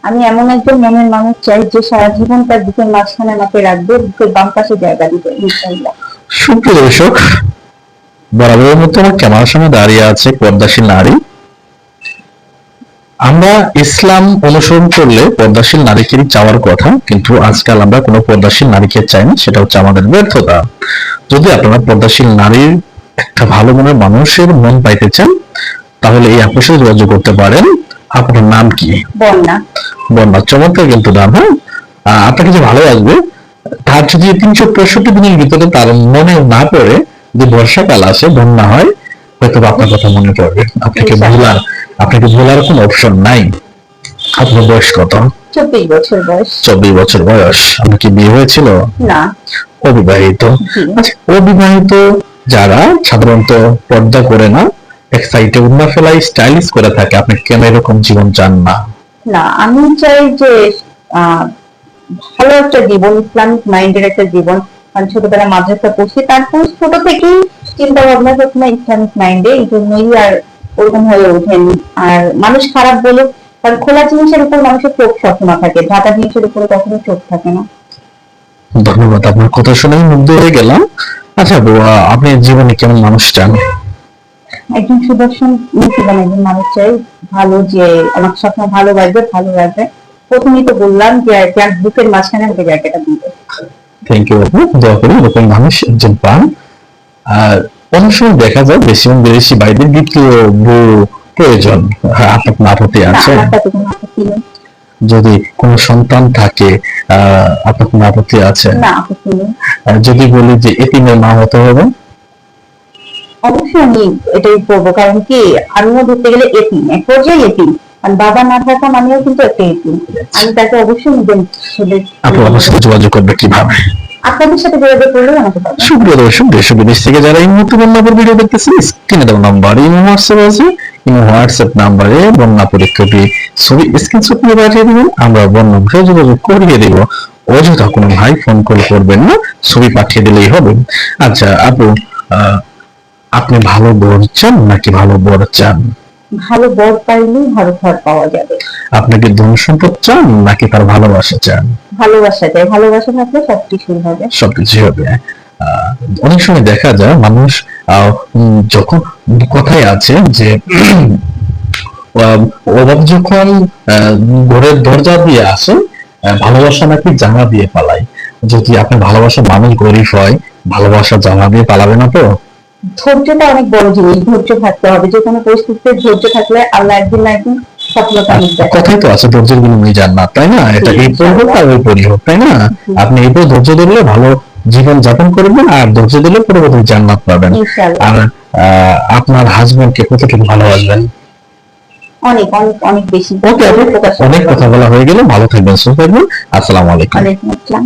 আমি এমন একজন মনের মানুষ চাই যে সারা জীবন তার বুকের মাঝখানে আমাকে রাখবে, বুকের বাম পাশে জায়গা দিবে ইনশাআল্লাহ। সুপ্রিয় দর্শক, বরাবরের মতো আমার ক্যামেরার সামনে দাঁড়িয়ে আছে পর্দাশীল নারী। আমরা ইসলাম অনুসরণ করলে পর্দাশীল নারীকে চাওয়ার কথা, কিন্তু আজকাল আমরা কোনো পর্দাশীল নারীকে চাই না, সেটা হচ্ছে আমাদের ব্যর্থতা। যদি আপনারা পর্দাশীল নারীর একটা ভালো মনের মানুষের মন পাইতে চান, তাহলে এই আপুর সাথে যোগাযোগ করতে পারেন। আপনার নাম কি? বন্যা। বন্যা, চমৎকার কিন্তু নাম। হ্যাঁ, আপনাকে যে ভালো লাগবে, তার যদি 365 দিনের ভিতরে তার মনে না পড়ে যে বর্ষাকাল আসে, বন্যা হয়, হয়তো আপনার কথা মনে পড়বে। আপনাকে ভোলার কোনো অপশন নাই। আপনার বয়স কত? 24 বছর বয়স। 24 বছর বয়স। আপনার কি বিয়ে হয়েছিল? না। অবিবাহিত? আচ্ছা, অবিবাহিত যারা সাধারণত পর্দা করে না, এক সাইডে উন্না ফেলাই স্টাইলিশ করে থাকে, আপনি কেন এরকম জীবন চান না? না, আমি চাই যে ভালো একটা জীবন, ইসলামিক মাইন্ডের একটা জীবন। কারণ ছোটবেলা মাদ্রাসা পড়ছি, তারপর ছোট থেকেই চিন্তা ভাবনা সবসময় ইসলামিক মাইন্ডে, এই জন্যই আর ওরকম হয়ে ওঠেনি। আর মানুষ খারাপ বলে, কারণ খোলা জিনিসের উপর মানুষের চোখ সবসময় থাকে, ঢাকা জিনিসের উপরে কখনো চোখ থাকে না। ধন্যবাদ, আপনার কথা শুনে মুগ্ধ হয়ে গেলাম। আচ্ছা আপু, আপনি জীবনে কেমন মানুষ চান? একজন সুদর্শন নীতিবান একজন মানুষ চাই, ভালো, যে আমার সবসময় ভালোবাসবে, ভালো রাখবে। প্রথমেই তো বললাম যে যার বুকের মাঝখানে আমাকে জায়গাটা দিবে। থ্যাংক ইউ আপু, দোয়া করি এরকম মানুষ একজন পান। আর অনেক সময় দেখা যায় বেশি এবং বিদেশি বাইরের দ্বিতীয় বউ প্রয়োজন। আপনার কোনো আপত্তি না, আছে? আমার তাতে কোনো আপত্তি নেই। যদি কোনো সন্তান থাকে, আপনার কোনো আপত্তি আছে? না, আপত্তি নেই। যদি বলি যে এতিমের মা হতে হবে? অবশ্যই আমি এটাই করবো, কারণ কি আমিও ধরতে গেলে এতিম, এক পর্যায়ে এতিম। আর বাবা না থাকা মানেও কিন্তু একটা এতিম। আমি তাকে অবশ্যই নিজের ছেলে। আপু আমার সাথে যোগাযোগ করবে কিভাবে? আপনাদের সাথে যোগাযোগ করলেও আমাকে পাবেন। সুপ্রিয় দর্শক, দেশ ও বিদেশ থেকে যারা এই মুহূর্তে বন্যাপুর ভিডিও দেখতেছেন, স্ক্রিনে দেওয়া নাম্বার ইমো হোয়াটসঅ্যাপ আছে, ইমো হোয়াটসঅ্যাপ নাম্বারে বন্যা পরীক্ষাটি ছবি স্ক্রিনশট নিয়ে পাঠিয়ে দিবেন, আমরা বন্যা বিষয়ে যোগাযোগ করিয়ে দেব। অযথা কোনো ভাই ফোন কল করবেন না, ছবি পাঠিয়ে দিলেই হবে। আচ্ছা আপু, আপনি ভালো বর চান নাকি ভালো বর চান? ভালো বর পাইলেই ভালো ঘর পাওয়া যাবে। আপনি কি ধন সম্পদ চান নাকি তার ভালোবাসা চান? ভালোবাসা চাই, ভালোবাসা থাকলে সবকিছু হবে। সবকিছু হবে। অনেক সময় দেখা যায় মানুষ যখন কথায় আছে যে অভাব যখন ঘরের দরজা দিয়ে আসে, ভালোবাসা নাকি জামা দিয়ে পালায়। যদি আপনি ভালোবাসা মানুষ গরিব হয়, ভালোবাসা জামা দিয়ে পালাবে না তো? ধৈর্যটা অনেক বড় জিনিস, ধৈর্য থাকতে হবে। যে কোনো পরিস্থিতিতে ধৈর্য থাকলে আল্লাহ একদিন না একদিন সফলতা নিতে। কথাই তো আছে, ধৈর্যের বিনিময়ে জান্নাত, তাই না? এটা এই পরি হোক আর ওই পরি হোক, তাই না? আপনি এই ধৈর্য ধরলে ভালো জীবন যাপন করবেন, আর ধৈর্য দিলে পরবর্তী জান্নাত পাবেন। আর আপনার হাজবেন্ডকে কতটুকু ভালোবাসবেন? অনেক অনেক অনেক বেশি। ওকে, অনেক কথা বলা হয়ে গেল। ভালো থাকবেন, সুস্থ থাকবেন। আসসালামু আলাইকুম। ওয়ালাইকুম আসসালাম।